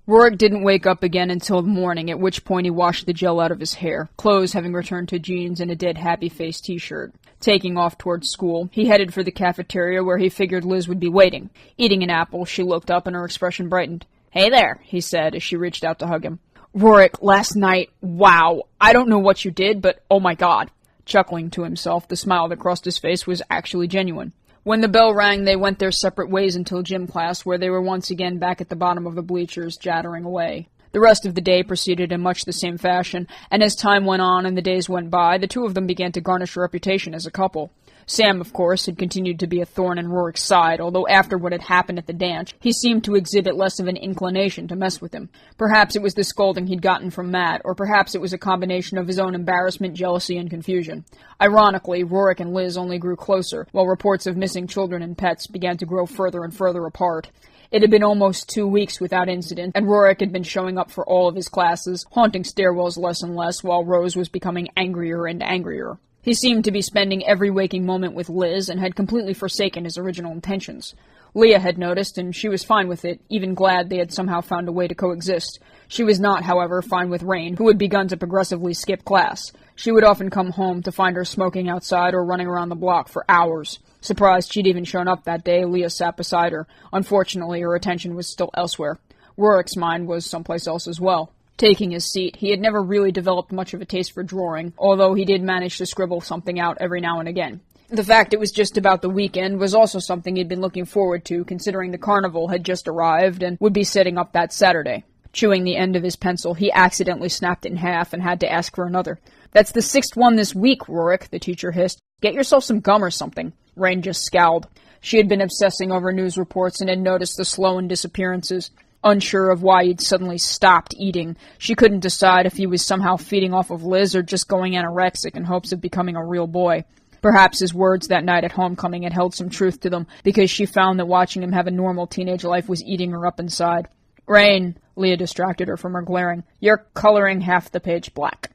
Rourke didn't wake up again until morning, at which point he washed the gel out of his hair, clothes having returned to jeans and a dead happy-face t-shirt. Taking off towards school, he headed for the cafeteria where he figured Liz would be waiting. Eating an apple, she looked up and her expression brightened. "Hey there," he said as she reached out to hug him. "Rourke, last night, wow, I don't know what you did, but oh my god." Chuckling to himself, the smile that crossed his face was actually genuine. When the bell rang, they went their separate ways until gym class, where they were once again back at the bottom of the bleachers, jattering away. The rest of the day proceeded in much the same fashion, and as time went on and the days went by, the two of them began to garnish a reputation as a couple. Sam, of course, had continued to be a thorn in Rourke's side, although after what had happened at the dance, he seemed to exhibit less of an inclination to mess with him. Perhaps it was the scolding he'd gotten from Matt, or perhaps it was a combination of his own embarrassment, jealousy, and confusion. Ironically, Rourke and Liz only grew closer, while reports of missing children and pets began to grow further and further apart. It had been almost 2 weeks without incident, and Rourke had been showing up for all of his classes, haunting stairwells less and less, while Rose was becoming angrier and angrier. He seemed to be spending every waking moment with Liz and had completely forsaken his original intentions. Leah had noticed, and she was fine with it, even glad they had somehow found a way to coexist. She was not, however, fine with Rain, who had begun to progressively skip class. She would often come home to find her smoking outside or running around the block for hours. Surprised she'd even shown up that day, Leah sat beside her. Unfortunately, her attention was still elsewhere. Rourke's mind was someplace else as well. Taking his seat, he had never really developed much of a taste for drawing, although he did manage to scribble something out every now and again. The fact it was just about the weekend was also something he'd been looking forward to, considering the carnival had just arrived and would be setting up that Saturday. Chewing the end of his pencil, he accidentally snapped it in half and had to ask for another. "That's the 6th one this week, Rourke," the teacher hissed. "Get yourself some gum or something." Rain just scowled. She had been obsessing over news reports and had noticed the Sloan disappearances. Unsure of why he'd suddenly stopped eating, she couldn't decide if he was somehow feeding off of Liz or just going anorexic in hopes of becoming a real boy. Perhaps his words that night at homecoming had held some truth to them, because she found that watching him have a normal teenage life was eating her up inside. "Rain," Leah distracted her from her glaring, "you're coloring half the page black."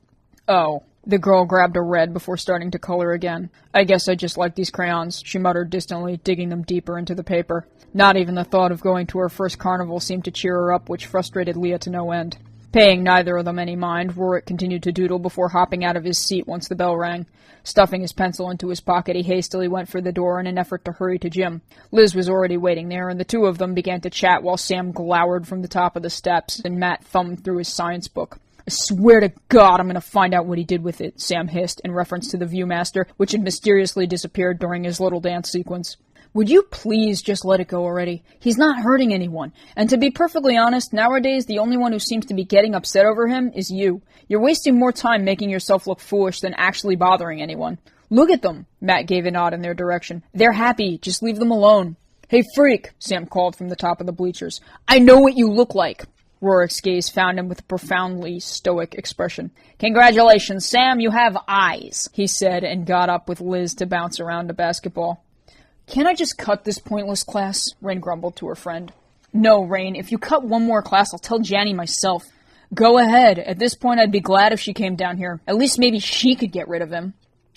"Oh." The girl grabbed a red before starting to color again. "I guess I just like these crayons," she muttered distantly, digging them deeper into the paper. Not even the thought of going to her first carnival seemed to cheer her up, which frustrated Leah to no end. Paying neither of them any mind, Rourke continued to doodle before hopping out of his seat once the bell rang. Stuffing his pencil into his pocket, he hastily went for the door in an effort to hurry to gym. Liz was already waiting there, and the two of them began to chat while Sam glowered from the top of the steps and Matt thumbed through his science book. "I swear to God I'm going to find out what he did with it," Sam hissed in reference to the Viewmaster, which had mysteriously disappeared during his little dance sequence. "Would you please just let it go already? He's not hurting anyone. And to be perfectly honest, nowadays the only one who seems to be getting upset over him is you. You're wasting more time making yourself look foolish than actually bothering anyone." "Look at them," Matt gave a nod in their direction. "They're happy. Just leave them alone." "Hey, freak," Sam called from the top of the bleachers. "I know what you look like." Rourke's gaze found him with a profoundly stoic expression. "Congratulations, Sam, you have eyes," he said, and got up with Liz to bounce around a basketball. "Can't I just cut this pointless class?" Rain grumbled to her friend. "No, Rain, if you cut one more class, I'll tell Janny myself." "Go ahead. At this point, I'd be glad if she came down here. At least maybe she could get rid of him."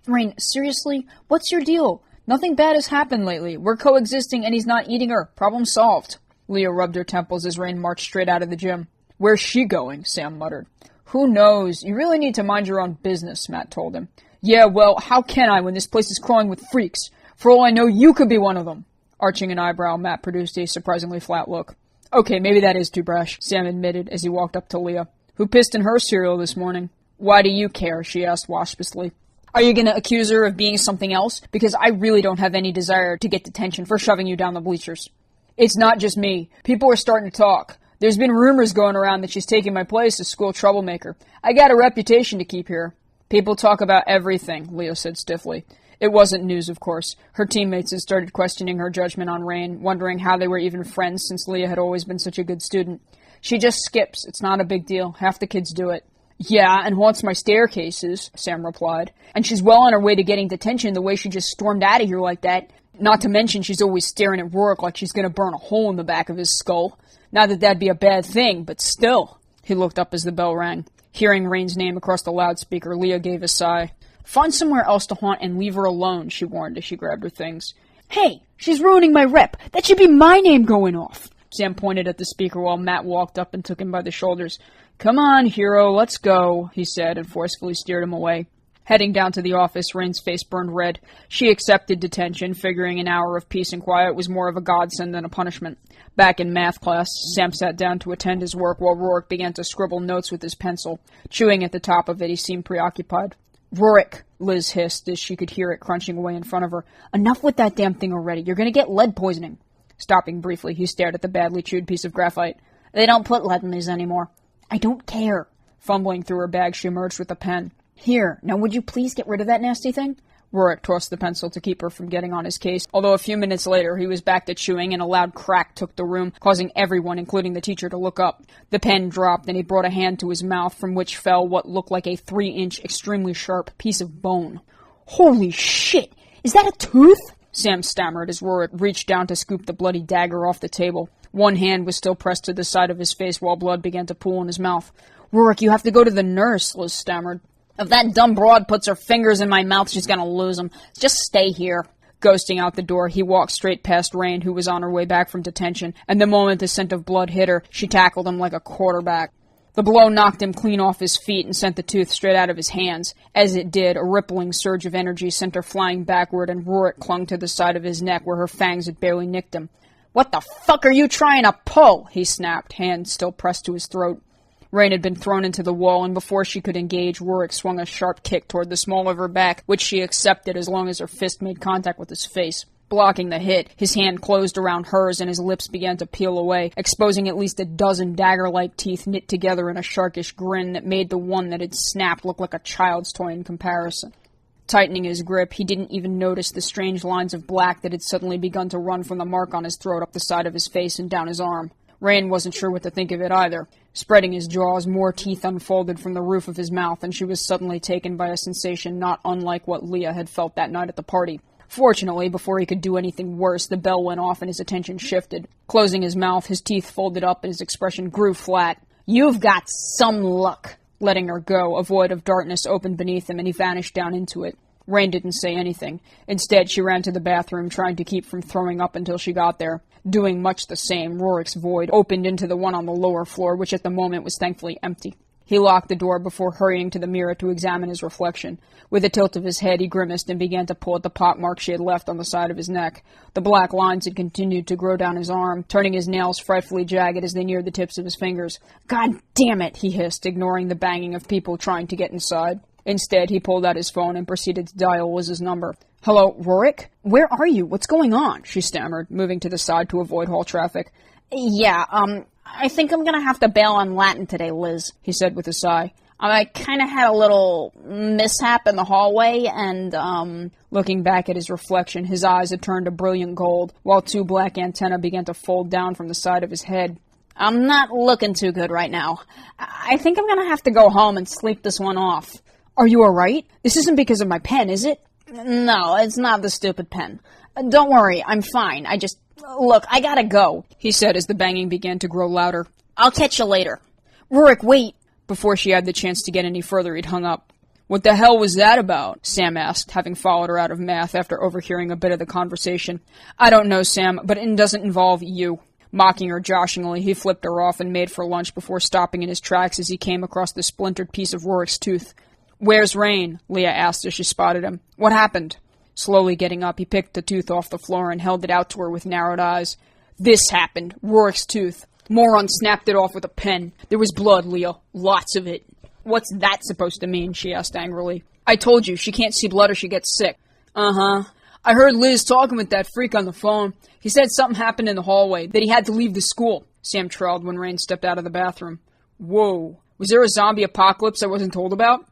"Rain, seriously? What's your deal? Nothing bad has happened lately. We're coexisting and he's not eating her. Problem solved." Leah rubbed her temples as Rain marched straight out of the gym. "Where's she going?" Sam muttered. "Who knows? You really need to mind your own business," Matt told him. "Yeah, well, how can I when this place is crawling with freaks? For all I know, you could be one of them." Arching an eyebrow, Matt produced a surprisingly flat look. "Okay, maybe that is too brash," Sam admitted as he walked up to Leah. "Who pissed in her cereal this morning?" "Why do you care?" she asked waspishly. "Are you going to accuse her of being something else? Because I really don't have any desire to get detention for shoving you down the bleachers." "It's not just me. People are starting to talk. There's been rumors going around that she's taking my place as school troublemaker. I got a reputation to keep here." "People talk about everything," Leah said stiffly. It wasn't news, of course. Her teammates had started questioning her judgment on Rain, wondering how they were even friends since Leah had always been such a good student. "She just skips. It's not a big deal. Half the kids do it." "Yeah, and haunts my staircases," Sam replied. "And she's well on her way to getting detention the way she just stormed out of here like that. Not to mention she's always staring at Rourke like she's going to burn a hole in the back of his skull. Not that that'd be a bad thing, but still." He looked up as the bell rang. Hearing Rain's name across the loudspeaker, Leah gave a sigh. "Find somewhere else to haunt and leave her alone," she warned as she grabbed her things. "Hey, she's ruining my rep. That should be my name going off." Sam pointed at the speaker while Matt walked up and took him by the shoulders. "Come on, hero, let's go," he said, and forcefully steered him away. Heading down to the office, Rain's face burned red. She accepted detention, figuring an hour of peace and quiet was more of a godsend than a punishment. Back in math class, Sam sat down to attend his work while Rourke began to scribble notes with his pencil. Chewing at the top of it, he seemed preoccupied. "Rourke," Liz hissed as she could hear it crunching away in front of her. "Enough with that damn thing already. You're going to get lead poisoning." Stopping briefly, he stared at the badly chewed piece of graphite. "They don't put lead in these anymore." "I don't care." Fumbling through her bag, she emerged with a pen. "Here, now would you please get rid of that nasty thing?" Rourke tossed the pencil to keep her from getting on his case, although a few minutes later he was back to chewing and a loud crack took the room, causing everyone, including the teacher, to look up. The pen dropped and he brought a hand to his mouth, from which fell what looked like a 3-inch, extremely sharp piece of bone. "Holy shit! Is that a tooth?" Sam stammered as Rourke reached down to scoop the bloody dagger off the table. One hand was still pressed to the side of his face while blood began to pool in his mouth. "Rourke, you have to go to the nurse," Liz stammered. "If that dumb broad puts her fingers in my mouth, she's gonna lose them. Just stay here." Ghosting out the door, he walked straight past Rain, who was on her way back from detention, and the moment the scent of blood hit her, she tackled him like a quarterback. The blow knocked him clean off his feet and sent the tooth straight out of his hands. As it did, a rippling surge of energy sent her flying backward, and Rourke clung to the side of his neck where her fangs had barely nicked him. "What the fuck are you trying to pull?" he snapped, hand still pressed to his throat. Rain had been thrown into the wall, and before she could engage, Rourke swung a sharp kick toward the small of her back, which she accepted as long as her fist made contact with his face. Blocking the hit, his hand closed around hers and his lips began to peel away, exposing at least a dozen dagger-like teeth knit together in a sharkish grin that made the one that had snapped look like a child's toy in comparison. Tightening his grip, he didn't even notice the strange lines of black that had suddenly begun to run from the mark on his throat up the side of his face and down his arm. Rain wasn't sure what to think of it either. Spreading his jaws, more teeth unfolded from the roof of his mouth, and she was suddenly taken by a sensation not unlike what Leah had felt that night at the party. Fortunately, before he could do anything worse, the bell went off and his attention shifted. Closing his mouth, his teeth folded up and his expression grew flat. "You've got some luck." Letting her go, a void of darkness opened beneath him and he vanished down into it. Rain didn't say anything. Instead, she ran to the bathroom, trying to keep from throwing up until she got there. Doing much the same, Rourke's void opened into the one on the lower floor, which at the moment was thankfully empty. He locked the door before hurrying to the mirror to examine his reflection. With a tilt of his head, he grimaced and began to pull at the pockmark she had left on the side of his neck. The black lines had continued to grow down his arm, turning his nails frightfully jagged as they neared the tips of his fingers. "God damn it," he hissed, ignoring the banging of people trying to get inside. Instead, he pulled out his phone and proceeded to dial Liz's number. "Hello, Rourke? Where are you? What's going on?" she stammered, moving to the side to avoid hall traffic. "Yeah, I think I'm gonna have to bail on Latin today, Liz," he said with a sigh. "I kinda had a little mishap in the hallway, and, Looking back at his reflection, his eyes had turned a brilliant gold, while 2 black antennae began to fold down from the side of his head. "I'm not looking too good right now. I think I'm gonna have to go home and sleep this one off." "Are you alright? This isn't because of my pen, is it?" "No, it's not the stupid pen. Don't worry, I'm fine. Look, I gotta go," he said as the banging began to grow louder. "I'll catch you later." "Rourke, wait!" Before she had the chance to get any further, he'd hung up. "What the hell was that about?" Sam asked, having followed her out of math after overhearing a bit of the conversation. "I don't know, Sam, but it doesn't involve you." Mocking her joshingly, he flipped her off and made for lunch before stopping in his tracks as he came across the splintered piece of Rourke's tooth. "Where's Rain?" Leah asked as she spotted him. "What happened?" Slowly getting up, he picked the tooth off the floor and held it out to her with narrowed eyes. "This happened. Rourke's tooth. Moron snapped it off with a pen. There was blood, Leah. Lots of it." "What's that supposed to mean?" she asked angrily. "I told you, she can't see blood or she gets sick." "Uh-huh. I heard Liz talking with that freak on the phone. He said something happened in the hallway, that he had to leave the school," Sam trailed when Rain stepped out of the bathroom. "Whoa. Was there a zombie apocalypse I wasn't told about?"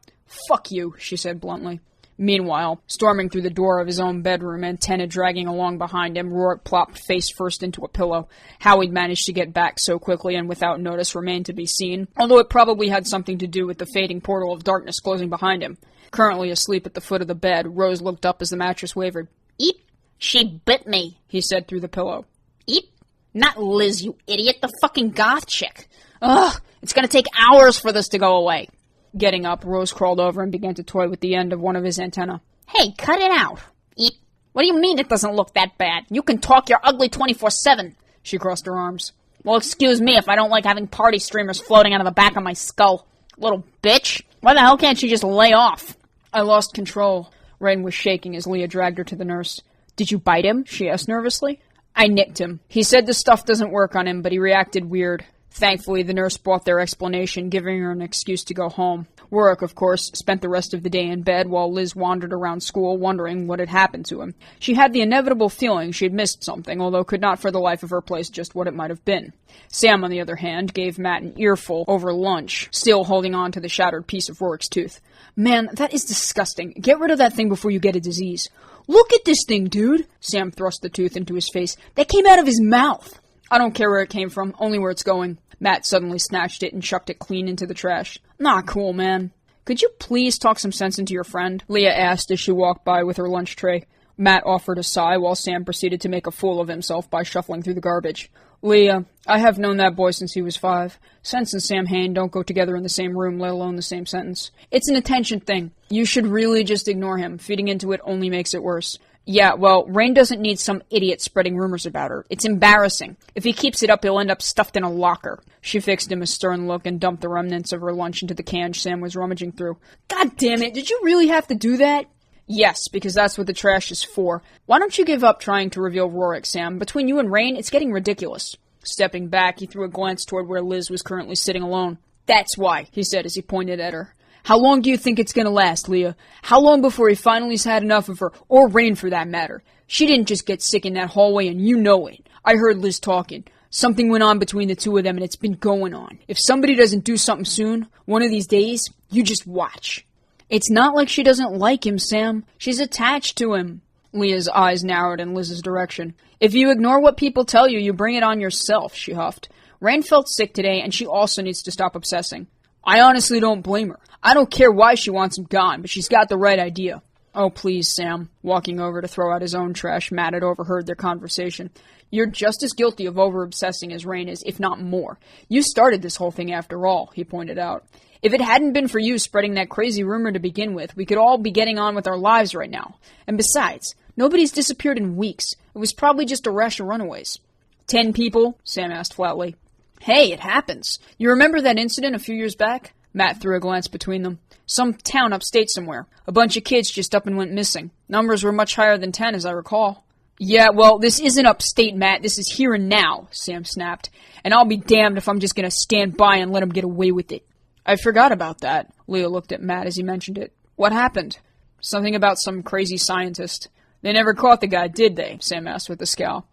"Fuck you," she said bluntly. Meanwhile, storming through the door of his own bedroom, antenna dragging along behind him, Rourke plopped face first into a pillow. How he'd managed to get back so quickly and without notice remained to be seen, although it probably had something to do with the fading portal of darkness closing behind him. Currently asleep at the foot of the bed, Rose looked up as the mattress wavered. "Eep! She bit me," he said through the pillow. "Eep! Not Liz, you idiot, the fucking goth chick. Ugh! It's gonna take hours for this to go away." Getting up, Rose crawled over and began to toy with the end of one of his antennae. "Hey, cut it out." "Eep. What do you mean it doesn't look that bad? You can talk your ugly 24/7. She crossed her arms. Well, excuse me if I don't like having party streamers floating out of the back of my skull. Little bitch. Why the hell can't she just lay off? I lost control. Rain was shaking as Leah dragged her to the nurse. Did you bite him? She asked nervously. I nicked him. He said the stuff doesn't work on him, but he reacted weird. Thankfully, the nurse brought their explanation, giving her an excuse to go home. Warwick, of course, spent the rest of the day in bed while Liz wandered around school wondering what had happened to him. She had the inevitable feeling she had missed something, although could not for the life of her place just what it might have been. Sam, on the other hand, gave Matt an earful over lunch, still holding on to the shattered piece of Warwick's tooth. Man, that is disgusting. Get rid of that thing before you get a disease. Look at this thing, dude! Sam thrust the tooth into his face. That came out of his mouth! I don't care where it came from, only where it's going. Matt suddenly snatched it and chucked it clean into the trash. Not cool, man. Could you please talk some sense into your friend? Leah asked as she walked by with her lunch tray. Matt offered a sigh while Sam proceeded to make a fool of himself by shuffling through the garbage. Leah, I have known that boy since he was 5. Sense and Sam Hain don't go together in the same room, let alone the same sentence. It's an attention thing. You should really just ignore him. Feeding into it only makes it worse. Yeah, well, Rain doesn't need some idiot spreading rumors about her. It's embarrassing. If he keeps it up, he'll end up stuffed in a locker. She fixed him a stern look and dumped the remnants of her lunch into the can Sam was rummaging through. God damn it, did you really have to do that? Yes, because that's what the trash is for. Why don't you give up trying to reveal Rorik, Sam? Between you and Rain, it's getting ridiculous. Stepping back, he threw a glance toward where Liz was currently sitting alone. That's why, he said as he pointed at her. How long do you think it's gonna last, Leah? How long before he finally's had enough of her? Or Rain, for that matter. She didn't just get sick in that hallway, and you know it. I heard Liz talking. Something went on between the two of them, and it's been going on. If somebody doesn't do something soon, one of these days, you just watch. It's not like she doesn't like him, Sam. She's attached to him. Leah's eyes narrowed in Liz's direction. If you ignore what people tell you, you bring it on yourself, she huffed. Rain felt sick today, and she also needs to stop obsessing. I honestly don't blame her. I don't care why she wants him gone, but she's got the right idea. Oh, please, Sam. Walking over to throw out his own trash, Matt had overheard their conversation. You're just as guilty of over-obsessing as Rain is, if not more. You started this whole thing after all, he pointed out. If it hadn't been for you spreading that crazy rumor to begin with, we could all be getting on with our lives right now. And besides, nobody's disappeared in weeks. It was probably just a rash of runaways. 10 people? Sam asked flatly. Hey, it happens. You remember that incident a few years back? Matt threw a glance between them. Some town upstate somewhere. A bunch of kids just up and went missing. Numbers were much higher than 10, as I recall. Yeah, well, this isn't upstate, Matt. This is here and now, Sam snapped. And I'll be damned if I'm just going to stand by and let him get away with it. I forgot about that. Leo looked at Matt as he mentioned it. What happened? Something about some crazy scientist. They never caught the guy, did they? Sam asked with a scowl.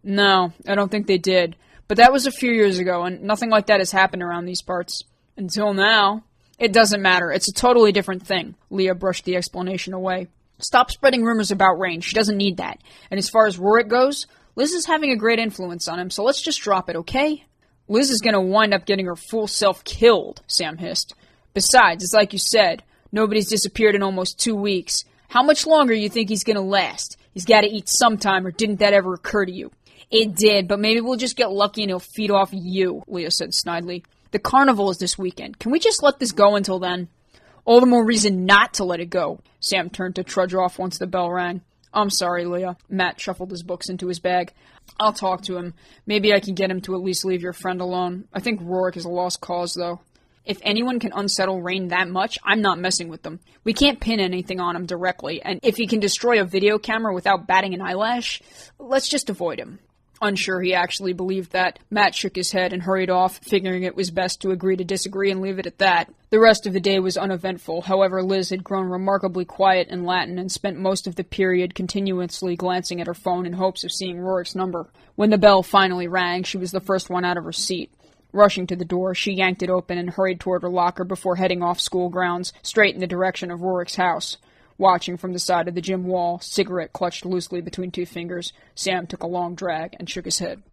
No, I don't think they did. But that was a few years ago, and nothing like that has happened around these parts. Until now. It doesn't matter. It's a totally different thing. Leah brushed the explanation away. Stop spreading rumors about Rain. She doesn't need that. And as far as Rorik goes, Liz is having a great influence on him, so let's just drop it, okay? Liz is gonna wind up getting her full self killed, Sam hissed. Besides, it's like you said, nobody's disappeared in almost 2 weeks. How much longer you think he's gonna last? He's gotta eat sometime, or didn't that ever occur to you? It did, but maybe we'll just get lucky and he'll feed off you, Leah said snidely. The carnival is this weekend. Can we just let this go until then? All the more reason not to let it go. Sam turned to trudge off once the bell rang. I'm sorry, Leah. Matt shuffled his books into his bag. I'll talk to him. Maybe I can get him to at least leave your friend alone. I think Rorik is a lost cause, though. If anyone can unsettle Rain that much, I'm not messing with them. We can't pin anything on him directly, and if he can destroy a video camera without batting an eyelash, let's just avoid him. Unsure he actually believed that, Matt shook his head and hurried off, figuring it was best to agree to disagree and leave it at that. The rest of the day was uneventful. However, Liz had grown remarkably quiet in Latin and spent most of the period continuously glancing at her phone in hopes of seeing Rorik's number. When the bell finally rang, she was the first one out of her seat. Rushing to the door, she yanked it open and hurried toward her locker before heading off school grounds, straight in the direction of Rorik's house. Watching from the side of the gym wall, cigarette clutched loosely between 2 fingers, Sam took a long drag and shook his head.